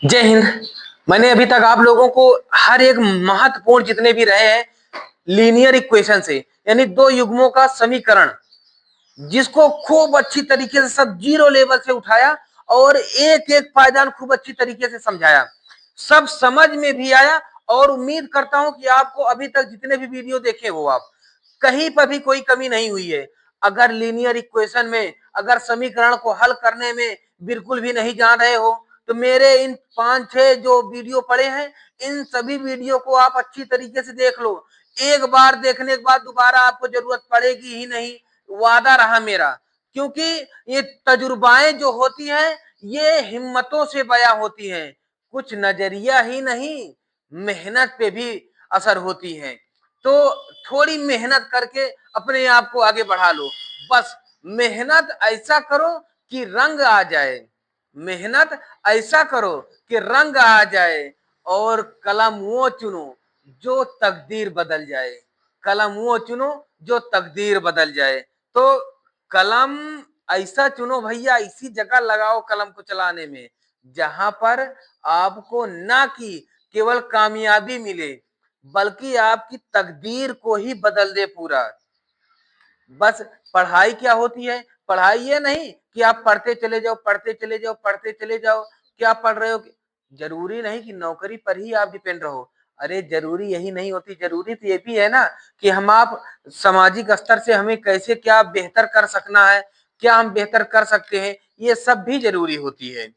जय हिंद। मैंने अभी तक आप लोगों को हर एक महत्वपूर्ण जितने भी रहे हैं लीनियर इक्वेशन से, यानी दो युग्मों का समीकरण, जिसको खूब अच्छी तरीके से सब जीरो लेवल से उठाया और एक एक पायदान खूब अच्छी तरीके से समझाया, सब समझ में भी आया। और उम्मीद करता हूं कि आपको अभी तक जितने भी वीडियो देखे हो आप कहीं पर भी कोई कमी नहीं हुई है। अगर लीनियर इक्वेशन में अगर समीकरण को हल करने में बिल्कुल भी नहीं जान रहे हो तो मेरे इन 5-6 जो वीडियो पड़े हैं इन सभी वीडियो को आप अच्छी तरीके से देख लो। एक बार देखने के बाद दोबारा आपको जरूरत पड़ेगी ही नहीं, वादा रहा मेरा। क्योंकि ये तजुर्बाएं जो होती हैं ये हिम्मतों से बया होती हैं, कुछ नजरिया ही नहीं मेहनत पे भी असर होती है। तो थोड़ी मेहनत करके अपने आप को आगे बढ़ा लो। बस मेहनत ऐसा करो कि रंग आ जाए, मेहनत ऐसा करो कि रंग आ जाए। और कलम वो चुनो जो तकदीर बदल जाए, कलम वो चुनो जो तकदीर बदल जाए। तो कलम ऐसा चुनो भैया, इसी जगह लगाओ कलम को चलाने में जहां पर आपको ना कि केवल कामयाबी मिले बल्कि आपकी तकदीर को ही बदल दे पूरा। बस पढ़ाई क्या होती है? पढ़ाई ये नहीं कि आप पढ़ते चले जाओ, पढ़ते चले जाओ, पढ़ते चले जाओ। क्या पढ़ रहे हो? जरूरी नहीं कि नौकरी पर ही आप डिपेंड रहो। अरे जरूरी यही नहीं होती, जरूरी तो ये भी है ना कि हम आप सामाजिक स्तर से हमें कैसे क्या बेहतर कर सकना है, क्या हम बेहतर कर सकते हैं, ये सब भी जरूरी होती है।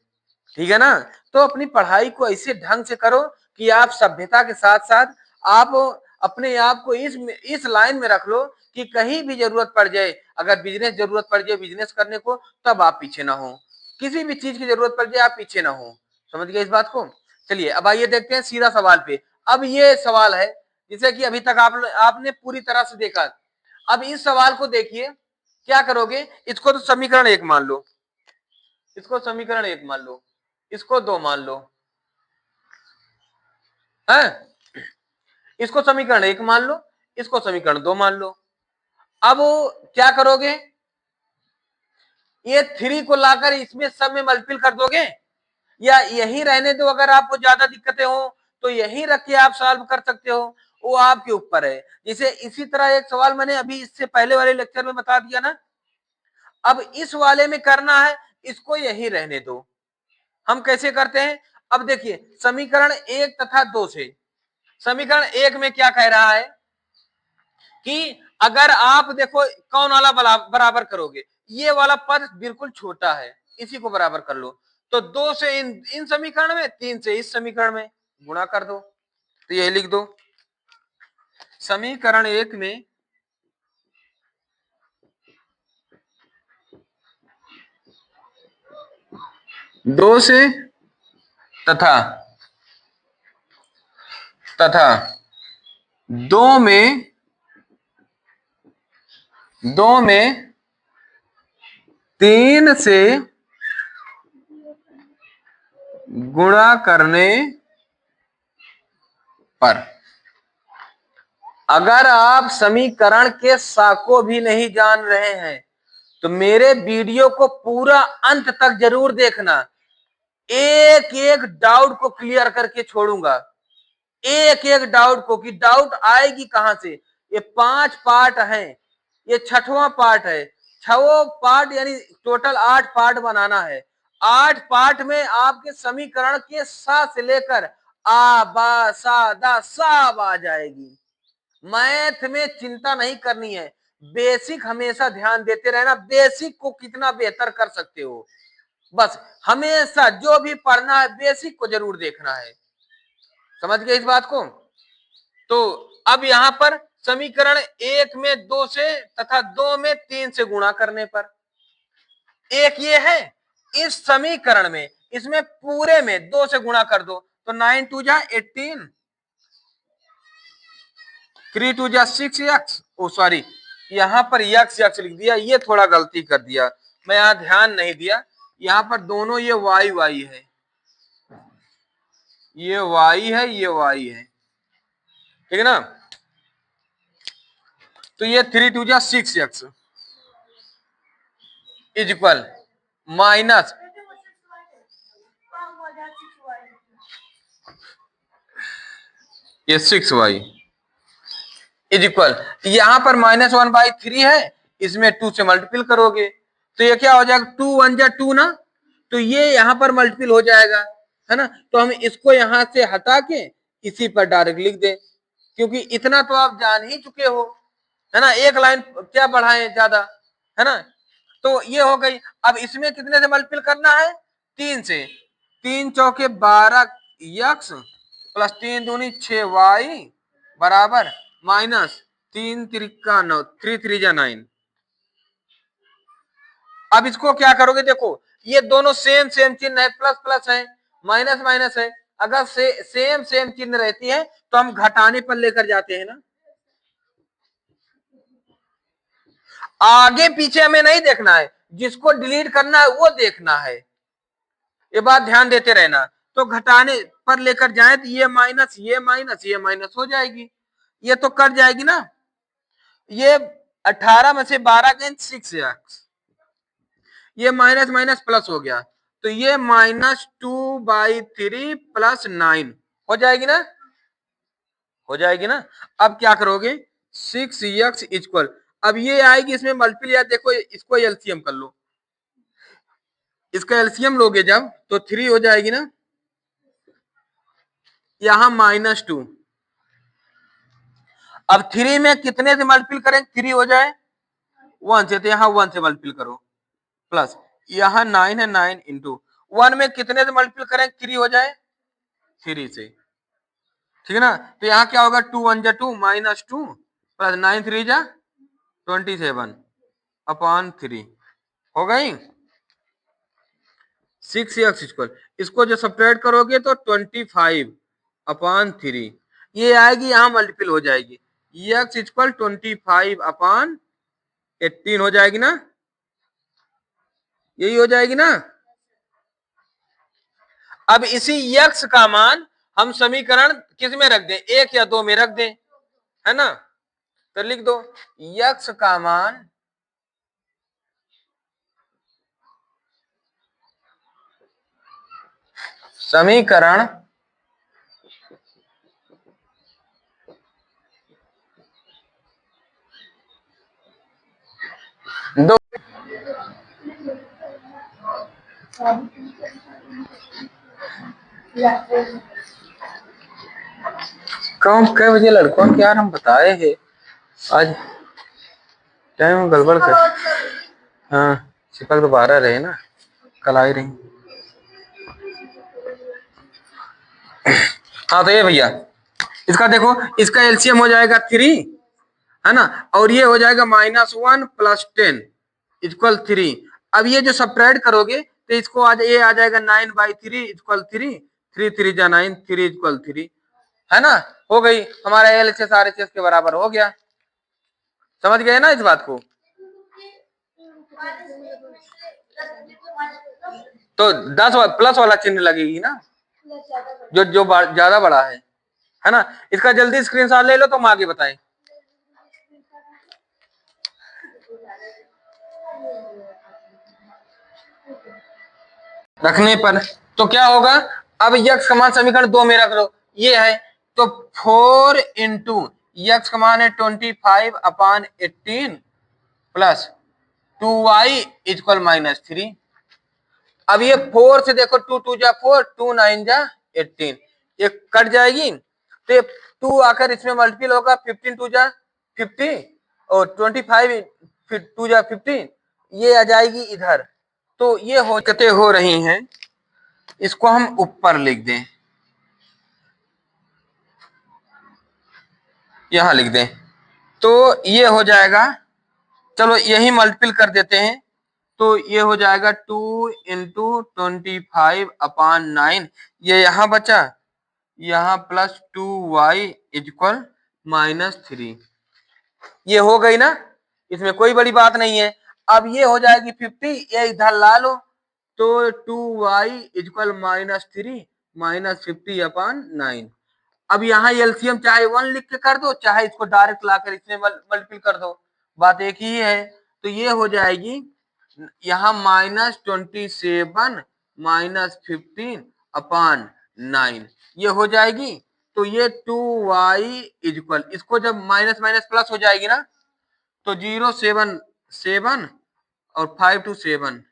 ठीक है ना? तो अपनी पढ़ाई को ऐसे ढंग से करो कि आप सभ्यता के साथ साथ आप अपने आप को इस लाइन में रख लो कि कहीं भी जरूरत पड़ जाए, अगर बिजनेस जरूरत पड़ जाए बिजनेस करने को, तब आप पीछे ना हो। किसी भी चीज की जरूरत पड़ जाए आप पीछे ना हो। समझ गए इस बात को? चलिए अब आइए देखते हैं सीधा सवाल पे। अब ये सवाल है जिसे कि अभी तक आपने पूरी तरह से देखा। अब इस सवाल को देखिए, क्या करोगे? इसको तो समीकरण 1 मान लो, इसको समीकरण 1 मान लो, इसको 2 मान लो, है? इसको समीकरण 1 मान लो, इसको समीकरण 2 मान लो। अब क्या करोगे? ये 3 को लाकर इसमें सब में मल्टीपल कर दोगे या यही रहने दो? अगर आपको ज्यादा दिक्कतें हो तो यही रख के आप सॉल्व कर सकते हो, वो आपके ऊपर है। जैसे इसी तरह एक सवाल मैंने अभी इससे पहले वाले लेक्चर में बता दिया ना। अब इस वाले में करना है, इसको यही रहने दो। हम कैसे करते हैं? अब देखिए समीकरण 1 तथा 2 से, समीकरण 1 में क्या कह रहा है कि अगर आप देखो कौन वाला बराबर करोगे, ये वाला पद बिल्कुल छोटा है, इसी को बराबर कर लो। तो 2 से इन समीकरण में, 3 से इस समीकरण में गुणा कर दो। तो ये लिख दो समीकरण 1 में 2 से तथा तथा 2 में 3 से गुणा करने पर। अगर आप समीकरण के साको भी नहीं जान रहे हैं तो मेरे वीडियो को पूरा अंत तक जरूर देखना। एक एक डाउट को क्लियर करके छोड़ूंगा, एक एक डाउट को, कि डाउट आएगी कहां से। ये 5 पार्ट हैं, ये 6वां पार्ट है। 6 पार्ट यानी टोटल 8 पार्ट बनाना है। 8 पार्ट में आपके समीकरण के सा से लेकर आ बा सा दा सब आ जाएगी। मैथ में चिंता नहीं करनी है, बेसिक हमेशा ध्यान देते रहना, बेसिक को कितना बेहतर कर सकते हो। बस हमेशा जो भी पढ़ना है बेसिक को जरूर देखना है। समझ गए इस बात को? तो अब यहां पर समीकरण 1 में 2 से तथा 2 में 3 से गुणा करने पर, एक ये है इस समीकरण में, इसमें पूरे में 2 से गुणा कर दो तो 9 2 जा 18, 3 2 जा 6x। ओ सॉरी, यहां पर यक्स यक्स लिख दिया, ये थोड़ा गलती कर दिया, मैं यहां ध्यान नहीं दिया। यहां पर दोनों ये वाई वाई है, ये वाई है, ये वाई है, ठीक है ना? तो ये 3 2 जा 6x इज इक्वल माइनस ये 6y इज इक्वल, यहां पर -1/3 है, इसमें 2 से मल्टीपल करोगे तो ये क्या हो जाएगा, 2 1 जा 2 ना, तो ये यहां पर मल्टीपल हो जाएगा, है ना। तो हम इसको यहां से हटा के इसी पर डायरेक्ट लिख दें, क्योंकि इतना तो आप जान ही चुके हो, है ना, एक लाइन क्या बढ़ाएं ज्यादा, है ना। तो ये हो गई। अब इसमें कितने से मल्टीपल करना है, 3 से, 3 चौके 12 यक्स प्लस 3 दूनी 6y बराबर माइनस 3 त्रिका 9, 3 3 जा 9। अब इसको क्या करोगे, देखो ये दोनों सेम सेम चिन्ह है, प्लस प्लस है, माइनस माइनस है। अगर सेम सेम चिन्ह रहती है तो हम घटाने पर लेकर जाते हैं ना, आगे पीछे हमें नहीं देखना है, जिसको डिलीट करना है वो देखना है, ये बात ध्यान देते रहना। तो घटाने पर लेकर जाए तो ये माइनस ये माइनस ये माइनस हो जाएगी, ये तो कट जाएगी ना। ये 18 में से 12 गए 6x, ये माइनस माइनस प्लस हो गया, तो ये -2/3 प्लस 9 हो जाएगी ना, हो जाएगी ना। अब क्या करोगे, 6x इक्वल, अब ये आएगी इसमें मल्टीपल, या देखो इसको एलसीएम कर लो, इसका एलसीएम लोगे जब तो 3 हो जाएगी ना, यहां -2, अब 3 में कितने से मल्टीपल करें 3 हो जाए 1 से, तो यहां 1 से मल्टीपल करो, प्लस यहां 9 है, 9 इंटू 1 में कितने से मल्टीपल करें 3 हो जाए 3 से, ठीक है ना। तो यहाँ क्या होगा, 2 1 जा 2 -2 प्लस 9 3 जा 27/3 हो गई। 6x इक्वल, इसको जो सब्ट्रैक्ट करोगे तो 25/3 ये आएगी, यहां मल्टीपल हो जाएगी, x इक्वल 25/18 हो जाएगी ना, यही हो जाएगी ना। अब इसी x का मान हम समीकरण किस में रख दें, 1 या 2 में रख दें, है ना। तो लिख दो x का मान समीकरण 2, काम कै बजे लड़कों के यार हम बताए हैं, आज टाइम गड़बड़ कर, हाँ चिपक तो 12 रहे ना, कल आई रही। हाँ तो ये भैया इसका देखो, इसका एलसीएम हो जाएगा 3, है ना, और ये हो जाएगा -1 प्लस 10 इक्वल 3। अब ये जो सब्ट्रैक्ट करोगे तो इसको ये आ जाएगा 9/3 इक्वल 3, 3 3 जा 9, 3 इक्वल 3, है ना। हो गई, हमारा एलएचएस आरएचएस के बराबर हो गया, समझ गए ना इस बात को। तो 10 प्लस वाला चिन्ह लगेगी ना, जो जो ज्यादा बड़ा है ना। इसका जल्दी स्क्रीनशॉट ले लो तो हम आगे बताएं। रखने पर तो क्या होगा, अब यक्स का मान समीकरण 2 में रख लो, ये है तो 4 इंटू यक्स का मान है 25/18 प्लस 2y इक्वल -3। अब ये 4 से देखो 2 2 जा 4, 2 9 जा 18, ये कट जाएगी, तो ये 2 आकर इसमें मल्टीपल होगा, 15 2 जा 50 और 25 फिर 2 जा 15, ये आ जाएगी इधर। तो ये हरकतें हो रही हैं, इसको हम ऊपर लिख दें, यहां लिख दें, तो ये हो जाएगा, चलो यही मल्टीपल कर देते हैं, तो ये हो जाएगा 2 इंटू 25/9, ये यहां बचा, यहां प्लस 2y इक्वल -3, ये हो गई ना, इसमें कोई बड़ी बात नहीं है। अब ये हो जाएगी 50, ये इधर ला लो, तो 2y इक्वल -3 -50/9। अब यहाँ एलसीएम चाहे 1 लिख के कर दो, चाहे इसको डायरेक्ट लाकर इसमें मल्टीपल कर दो, बात एक ही है। तो ये हो जाएगी यहाँ -27 -15 अपॉन 9 ये हो जाएगी। तो ये 2y इक्वल, इसको जब माइनस माइनस प्लस हो जाएगी ना, तो 0 7 7 और 5 2 7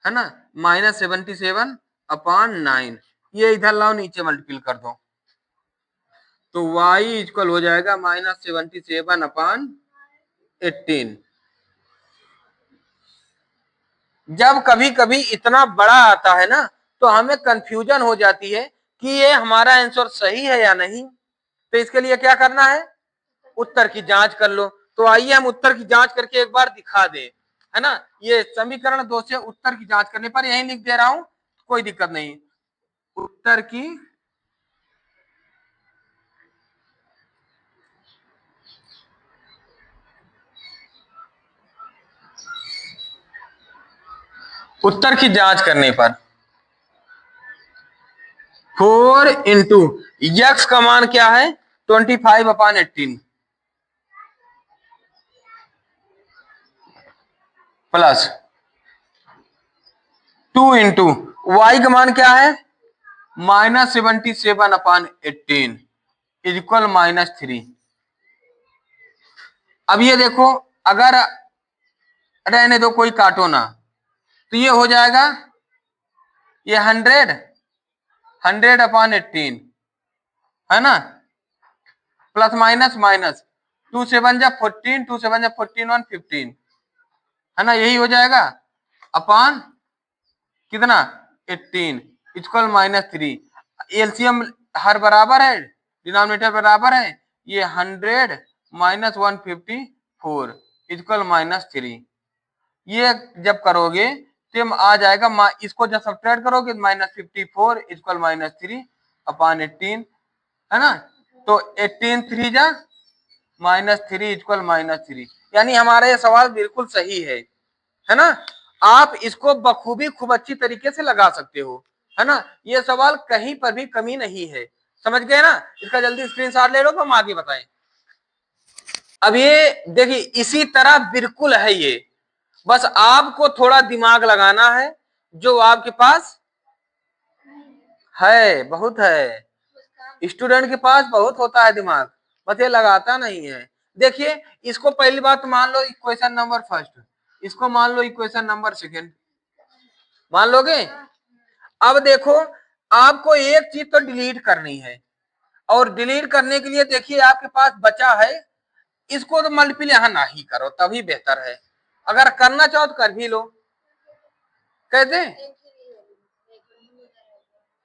है ना, -77 अपॉन 9, ये इधर लाओ नीचे मल्टीपल कर दो, तो y इक्वल हो जाएगा -77 अपॉन 18। जब कभी कभी इतना बड़ा आता है ना, तो हमें कंफ्यूजन हो जाती है कि ये हमारा आंसर सही है या नहीं। तो इसके लिए क्या करना है, उत्तर की जांच कर लो। तो आइए हम उत्तर की जांच करके एक बार दिखा दे, है ना। ये समीकरण 2 से उत्तर की जांच करने पर यही लिख दे रहा हूं, कोई दिक्कत नहीं। उत्तर की उत्तर की जांच करने पर 4 इंटू यक्स का मान क्या है 25 अपॉन 18 प्लस 2 इंटू वाई का मान क्या है -77 अपॉन 18 इक्वल -3। अब ये देखो, अगर रहने दो, कोई काटो ना, तो ये हो जाएगा, ये 100 अपॉन 18 है ना, प्लस माइनस माइनस 2 7 जा 14, 2 7 जा 14 1 15 है ना, यही हो जाएगा अपॉन कितना 18 इक्वल -3। एलसीएम हर बराबर है, डिनोमिनेटर बराबर है, ये 100 माइनस 154 इक्वल -3। ये जब करोगे तो आ जाएगा, इसको जब सब्ट्रैक्ट करोगे -54 इक्वल -3 अपॉन 18 है ना, तो 18 3 जा -3 इक्वल -3, यानी हमारा ये सवाल बिल्कुल सही है ना। आप इसको बखूबी खूब अच्छी तरीके से लगा सकते हो, है ना। ये सवाल कहीं पर भी कमी नहीं है, समझ गए ना। इसका जल्दी स्क्रीनशॉट ले लो तो हम आगे बताएं। अब ये देखिए इसी तरह बिल्कुल है ये, बस आपको थोड़ा दिमाग लगाना है, जो आपके पास है बहुत है, स्टूडेंट के पास बहुत होता है दिमाग, बस ये लगाता नहीं है। देखिए इसको पहली बात मान लो इक्वेशन नंबर फर्स्ट, इसको मान लो इक्वेशन नंबर सेकंड, मान लोगे। अब देखो आपको एक चीज तो डिलीट करनी है, और डिलीट करने के लिए देखिए आपके पास बचा है, इसको तो मल्टीपल यहां ना ही करो तभी बेहतर है, अगर करना चाहो तो कर भी लो, कैसे,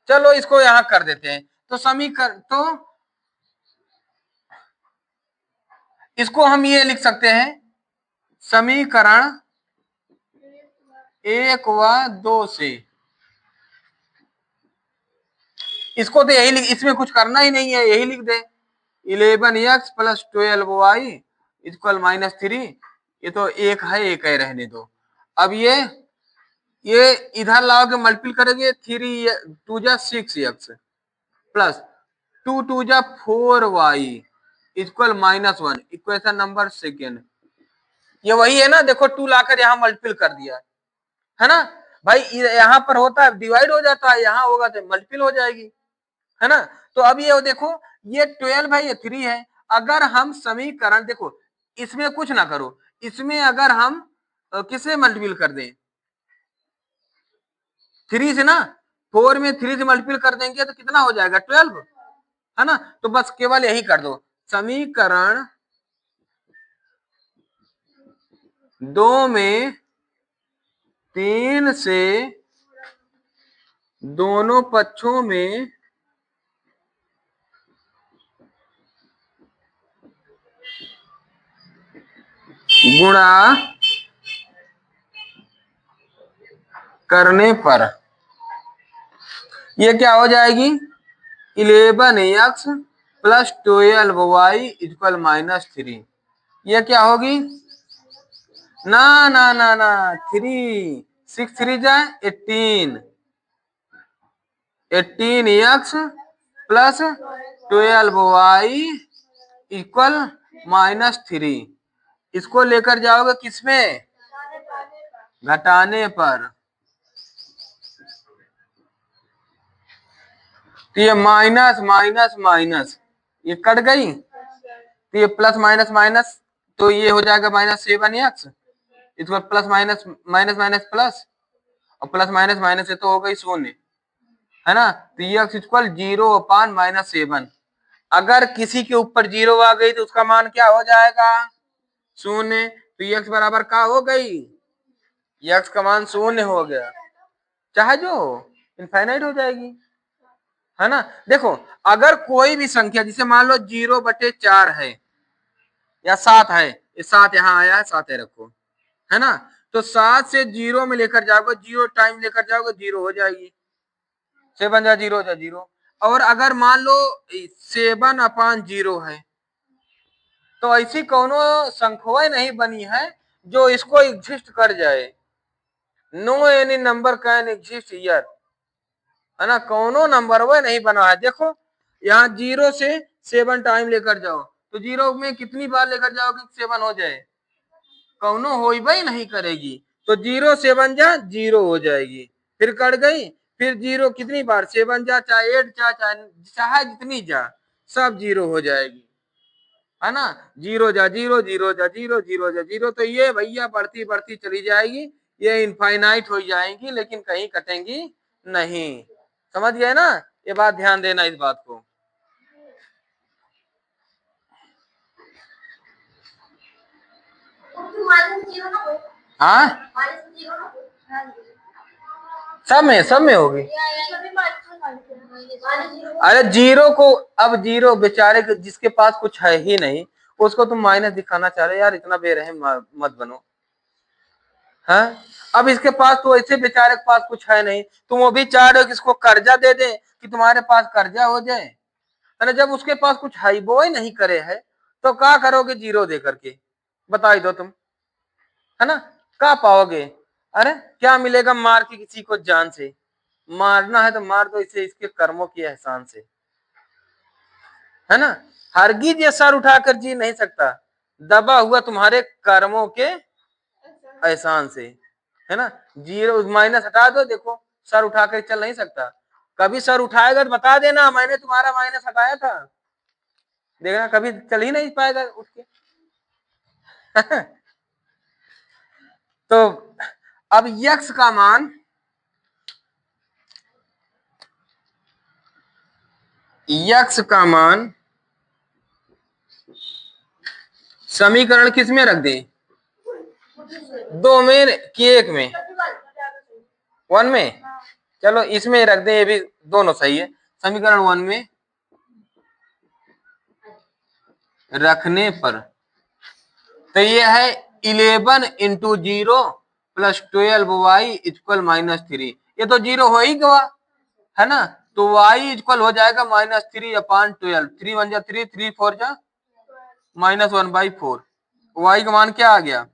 चलो इसको यहां कर देते हैं। तो समीकरण, तो इसको हम ये लिख सकते हैं, समीकरण 1 व 2 से, इसको तो यही लिख, इसमें कुछ करना ही नहीं है, यही लिख दे 11x प्लस 12y इक्वल -3, ये तो एक है, एक है रहने दो। अब ये इधर लाओगे मल्टीपल करोगे, 3 2 जा 6x प्लस 2 2 जा 4y equal -1, equation number second. ये वही है ना, देखो 2 लाकर यहाँ मल्टीपल कर दिया है ना भाई, यहाँ पर होता है डिवाइड हो जाता है, यहाँ होगा तो मल्टीपल हो जाएगी, है ना। तो अब ये देखो, ये 12 है, ये 3 है। अगर हम समीकरण देखो, इसमें कुछ ना करो, इसमें अगर हम किससे मल्टीपल कर दें 3 से ना, 4 में 3 से मल्टीपल कर देंगे तो कितना हो जाएगा 12, है ना। तो बस केवल यही कर दो, समीकरण 2 में 3 से दोनों पक्षों में गुणा करने पर ये क्या हो जाएगी 11x प्लस 12y इक्वल -3, ये क्या होगी ना ना ना ना 3 6 3 जाए 18 18x प्लस 12y इक्वल -3, इसको लेकर जाओगे किसमें घटाने पर, तो ये माइनस माइनस माइनस ये कट गई, तो ये प्लस माइनस माइनस, तो ये हो जाएगा -7x, इसको plus minus minus minus plus, और प्लस माइनस माइनस से तो हो गई शून्य, है ना। तो ये x इक्वल 0/-7। अगर किसी के ऊपर 0 आ गई तो उसका मान क्या हो जाएगा, शून्य। तो ये x बराबर क्या हो गई, ये x का मान शून्य हो गया, चाहे जो इनफाइनाइट हो जाएगी, है ना। देखो अगर कोई भी संख्या, जिसे मान लो 0/4 है या 7 है, ये 7 यहाँ आया है, 7 है रखो, है ना। तो 7 से 0 में लेकर जाओगे, 0 टाइम लेकर जाओगे, 0 हो जाएगी, 7 जा 0 जा 0। और अगर मान लो 7/0 है, तो ऐसी कोनो संख्या नहीं बनी है जो इसको एग्जिस्ट कर जाए। No any number can exist here, है ना, कोनो नंबर वो नहीं बना है। देखो यहाँ 0 से 7 टाइम लेकर जाओ, तो 0 में कितनी बार लेकर जाओगे 7 हो जाए, कौनो हो ही नहीं करेगी। तो 0 7 जा 0 हो जाएगी, फिर कट गई, फिर 0 कितनी बार 7 जा, चाहे 8 जा, चाहे जितनी जा, सब 0 हो जाएगी, है ना। 0 जा 0, 0 जा 0, 0 जा 0। तो ये भैया बढ़ती बढ़ती चली जाएगी, ये इनफाइनाइट हो जाएंगी, लेकिन कहीं कटेंगी नहीं। समझ गए ना, ये बात ध्यान देना इस बात को। हाँ सब में होगी। अरे 0 को, अब 0 बेचारे जिसके पास कुछ है ही नहीं, उसको तुम माइनस दिखाना चाह रहे, यार इतना बेरहम मत बनो। हाँ अब इसके पास तो ऐसे बेचारे के पास कुछ है नहीं, तुम वो भी चाह रहे हो कि इसको कर्जा दे दे कि तुम्हारे पास कर्जा हो जाए, अरे जब उसके पास कुछ है वो ही नहीं करे है, तो क्या करोगे 0 दे करके, बता ही दो तुम, है ना, क्या पाओगे। अरे क्या मिलेगा मार के किसी को जान से, मारना है तो मार दो इसे इसके कर्मों की एहसान से, है ना। हरगिज ये सर उठाकर जी नहीं सकता, दबा हुआ तुम्हारे कर्मों के एहसान से, है ना। 0 माइनस हटा दो, देखो सर उठाकर चल नहीं सकता, कभी सर उठाएगा तो बता देना मैंने तुम्हारा माइनस हटाया था, देखना कभी चल ही नहीं पाएगा उठ के। तो अब यक्स का मान, यक्स का मान समीकरण किस में रख दे, 2 में कि 1 में, 1 में, चलो इसमें रख दे, ये भी दोनों सही है। समीकरण 1 में रखने पर तो ये है 11 इंटू 0 प्लस 12y इक्वल -3, ये तो 0 हो ही गया, है ना। तो y इक्वल हो जाएगा -3/12, 3 1 जा 3, 3 4 जा -1/4, y का मान क्या आ गया,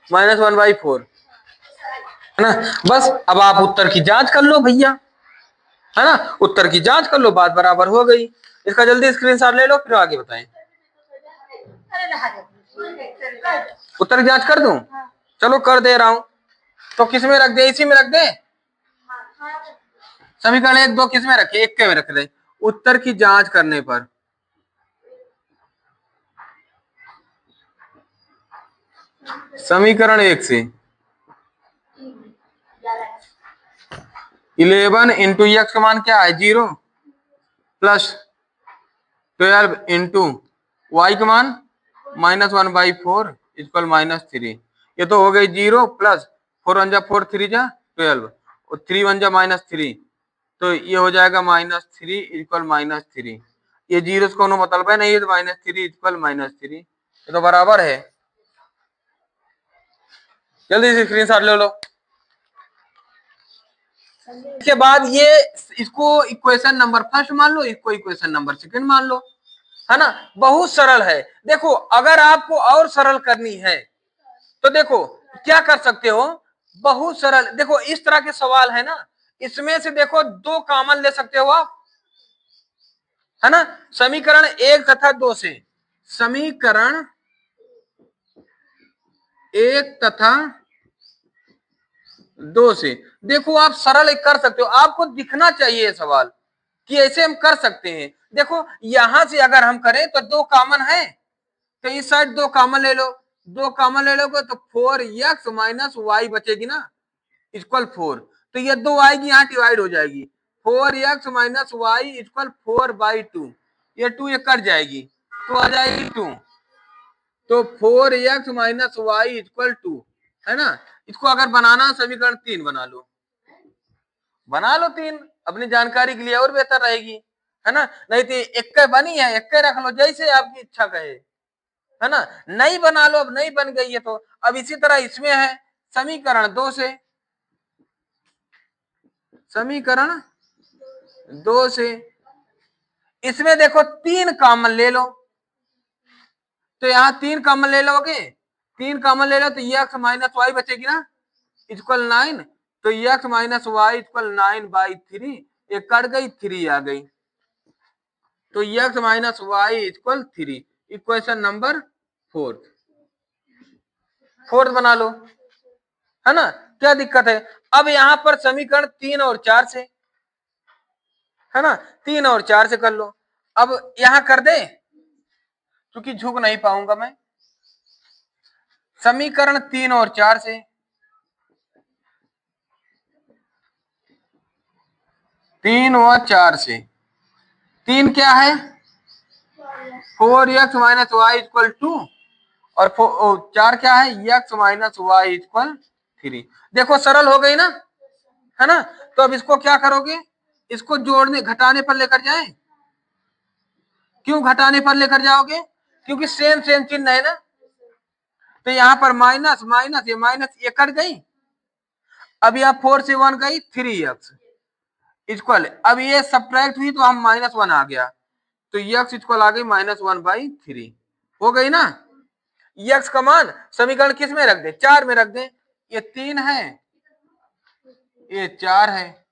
-1/4, है ना। बस अब आप उत्तर की जांच कर लो भैया, है ना, उत्तर की जांच कर लो, बात बराबर हो गई। इसका जल्दी स्क्रीनशॉट ले लो, फिर आगे बताएं। उत्तर की जांच कर दूं, चलो कर दे रहा हूं, तो किस में रख दे, इसी में रख दे, समीकरण 1 2 किस में रखे, 1 के में रख दे। उत्तर की जांच करने पर समीकरण 1 से 11 इंटू एक्स का मान क्या है 0 प्लस 12 इंटू वाई का मान -1/4 इक्वल -3, ये तो हो गई 0 प्लस 4 1 जा 4 3 जा 12 और 3 1 जा -3, तो ये हो जाएगा -3 इक्वल -3, ये 0 से कोनो मतलब है नहीं, ये तो -3 इक्वल -3, ये तो बराबर है। जल्दी से स्क्रीनशॉट ले लो। इसके बाद ये इसको इक्वेशन नंबर फर्स्ट मान लो, इसको इक्वेशन नंबर सेकंड मान लो, है ना। बहुत सरल है। देखो अगर आपको और सरल करनी है तो देखो क्या कर सकते हो, बहुत सरल। देखो इस तरह के सवाल है ना, इसमें से देखो 2 कॉमन ले सकते हो आप, है ना। समीकरण 1 तथा 2 से, समीकरण 1 तथा 2 से। देखो आप सरल एक कर सकते हो, आपको दिखना चाहिए ये सवाल कि ऐसे हम कर सकते हैं। देखो यहां से अगर हम करें तो 2 कॉमन है, तो इस साइड 2 कॉमन ले लो, 2 कॉमन ले लोगे तो 4x माइनस वाई बचेगी ना, इक्वल 4। तो ये 2 आएगी यहाँ डिवाइड हो जाएगी, 4x माइनस वाई इक्वल 4/2, ये 2 ये कट जाएगी तो आ जाएगी 2। तो 4x माइनस वाई इक्वल 2 है ना। इसको अगर बनाना समीकरण 3 बना लो 3, अपनी जानकारी के लिए और बेहतर रहेगी, है ना। नहीं तो एक बनी है, एक रख लो जैसे आपकी इच्छा कहे, है ना। नहीं बना लो, अब नहीं बन गई है तो। अब इसी तरह इसमें है समीकरण 2 से, समीकरण 2 से इसमें देखो 3 कॉमन ले लो, तो यहां 3 कॉमन ले लोगे, 3 कॉमन ले लो तो x माइनस वाई बचेगी ना, इक्वल 9। तो x माइनस वाई इक्वल 9/3, ये कट गई 3 आ गई, तो x minus y equal 3, equation number 4 बना लो, है ना। क्या दिक्कत है। अब यहां पर समीकरण 3 और 4 से, है ना, 3 और 4 से कर लो। अब यहां कर दे क्योंकि झुक नहीं पाऊंगा मैं, समीकरण 3 और 4 से, 3 व 4 से, 3 क्या है 4x माइनस वाई इक्वल 2, और 4 क्या है x माइनस वाई इक्वल 3। देखो सरल हो गई ना, है ना। तो अब इसको क्या करोगे, इसको जोड़ने घटाने पर लेकर जाए, क्यों घटाने पर लेकर जाओगे, क्योंकि सेम सेम चिन्ह है ना। तो यहां पर माइनस माइनस, ये माइनस ये कट गई, अब यहाँ 4 से 1 गई 3x इक्वल, अब ये सब्ट्रैक्ट हुई तो हम -1 आ गया, तो x इक्वल आ गई -1/3, हो गई ना। x का मान समीकरण किस में रख दे, 4 में रख दे, ये 3 है ये 4 है,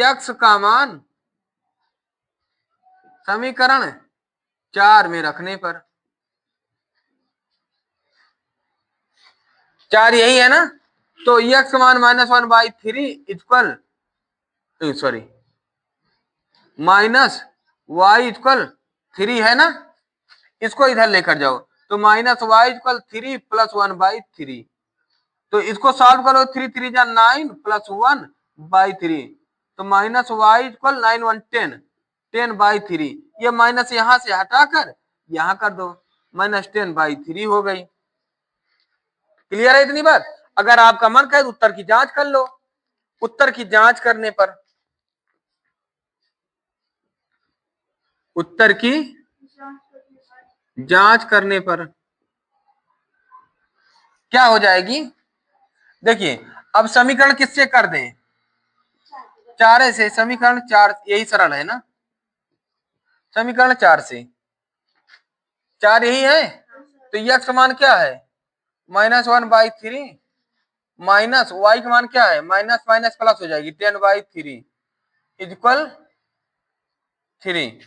x का मान समीकरण 4 में रखने पर 4 यही है ना, तो x मान -1/3 equal, sorry minus y equal 3 है ना, इसको इधर लेकर जाओ, तो -y इक्वल 3 + 1/3, तो इसको सॉल्व करो, 3 3 जा 9 + 1/3, तो -y इक्वल 9 1 10, 10/3, ये माइनस यहां से हटाकर यहां कर दो, -10/3 हो गई। क्लियर है इतनी बात। अगर आपका मन करे उत्तर की जांच कर लो, उत्तर की जांच करने पर, उत्तर की जांच करने पर क्या हो जाएगी, देखिए अब समीकरण किससे कर दें, 4 से, समीकरण 4 यही सरल है ना, समीकरण 4 से, 4 यही है, तो x का मान क्या है -1/3, माइनस y का मान क्या है माइनस माइनस प्लस हो जाएगी 10/3 इक्वल 3,